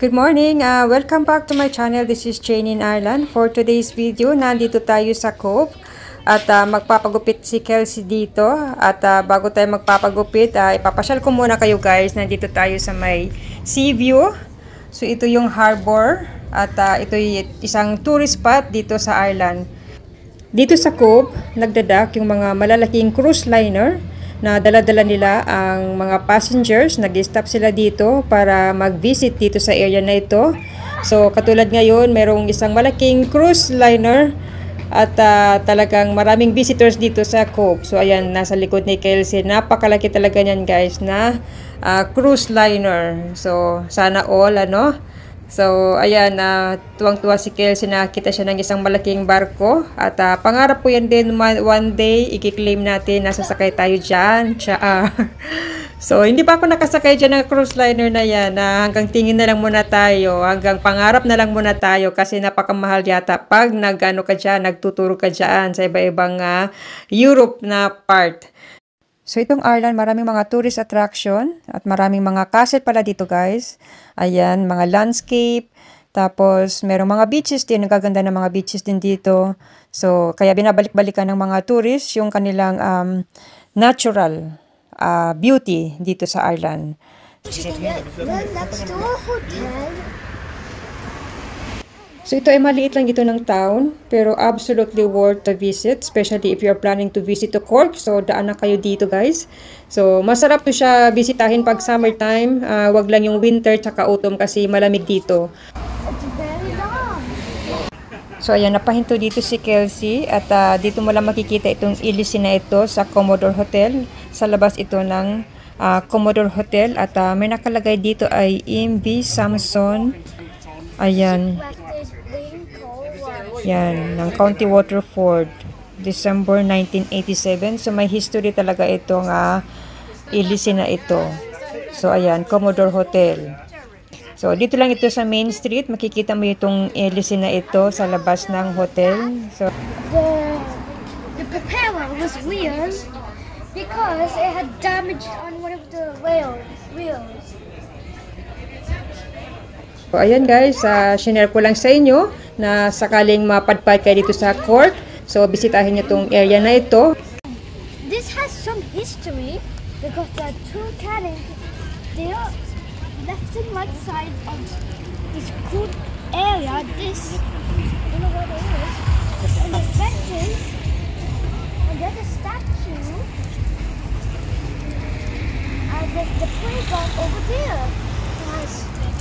Good morning! Welcome back to my channel. This is Jane in Ireland. For today's video, nandito tayo sa Cove at magpapagupit si Kelsey dito. At bago tayo magpapagupit, ipapasyal ko muna kayo guys. Nandito tayo sa may sea view. So ito yung harbor at ito yung isang tourist spot dito sa Ireland. Dito sa Cove, nagdadak yung mga malalaking cruise liner na dala-dala nila ang mga passengers. Nag-stop sila dito para mag-visit dito sa area na ito. So katulad ngayon, merong isang malaking cruise liner at talagang maraming visitors dito sa Cove. So ayan, nasa likod ni Kelsey. Napakalaki talaga niyan guys na cruise liner. So sana all So, ayan, tuwang-tuwa si Kelsey, nakita siya ng isang malaking barko. At pangarap po yan din, one day, i-claim natin, nasasakay tayo dyan. So, hindi pa ako nakasakay dyan ng cruise liner na yan. Hanggang tingin na lang muna tayo, hanggang pangarap na lang muna tayo. Kasi napakamahal yata pag nagtuturo ka dyan sa iba-ibang Europe na part. So, itong Ireland, maraming mga tourist attraction at maraming mga castle pala dito, guys. Ayan, mga landscape. Tapos, merong mga beaches din. Nagaganda ng mga beaches din dito. So, kaya binabalik-balikan ng mga tourists yung kanilang natural beauty dito sa Ireland. Next to a hotel. So, ito ay maliit lang dito ng town, pero absolutely worth the visit, especially if you're planning to visit to Cork. So, daan na kayo dito, guys. So, masarap to siya bisitahin pag summertime. Wag lang yung winter tsaka autumn kasi malamig dito. It's very long. So, ayan, napahinto dito si Kelsey at dito mo lang makikita itong ilisin na ito sa Commodore Hotel. Sa labas ito ng Commodore Hotel at may nakalagay dito ay MV Samson. Ayan. Yan, ng County Waterford, December 1987. So, may history talaga itong ilisin na ito. So, ayan, Commodore Hotel. So, dito lang ito sa Main Street. Makikita mo itong ilisin na ito sa labas ng hotel. So, the propeller was weird because it had damage on one of the wheels. so ayan guys, shinare ko lang sa inyo na sakaling mapadpad kayo dito sa Cork. So, bisitahin nyo itong area na ito. This has some history because the two cannons, they are left and right side of this good area. This, I don't know what it is. And the benches, and there's a statue, and there's the playground over there.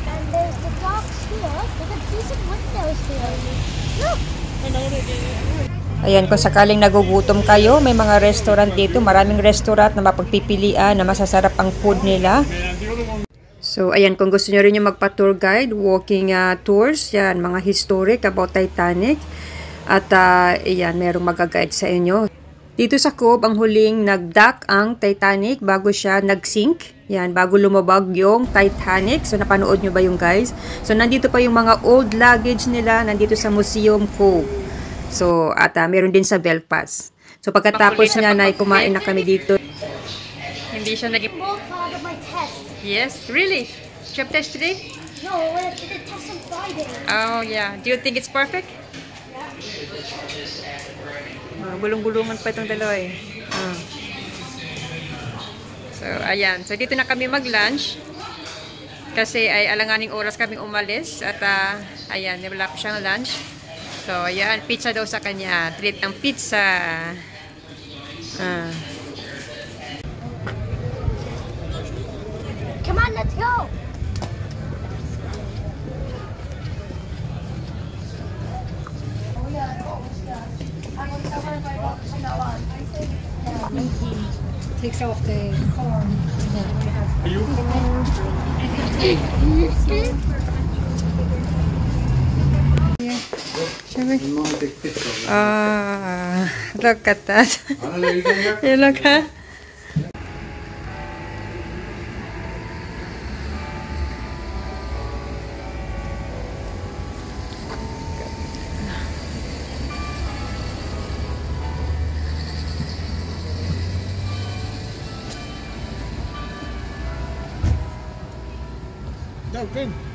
And there's the docks here. There's a decent windows here. Look! Ayan, kung sakaling nagugutom kayo, may mga restaurant dito. Maraming restaurant na mapagpipilian na masasarap ang food nila. So, ayan, kung gusto nyo rin yung magpa-tour guide, walking tours, yan, mga historic about Titanic. At, ayan, merong mag-guide sa inyo. Dito sa Cove, ang huling nag-dock ang Titanic bago siya nag-sink. Yan, bago lumabag yung Titanic. So, napanood nyo ba yung guys? So, nandito pa yung mga old luggage nila. Nandito sa Museum Cove. So, at meron din sa Belfast. So, pagkatapos niya na kumain na kami dito. Hindi siya nag- More part of my test. Yes? Really? Did you have test today? No, I did a test on Friday. Oh, yeah. Do you think it's perfect? Gulong-gulungan pa itong dalawa eh. So, ayan. So, dito na kami mag-lunch. Kasi ay alanganing oras kami umalis. At, ayan, wala pa siyang lunch. So, ayan. Pizza daw sa kanya. Treat ng pizza. Come on, let's go. Takes off the corn. Look at that. You look, huh? No, good.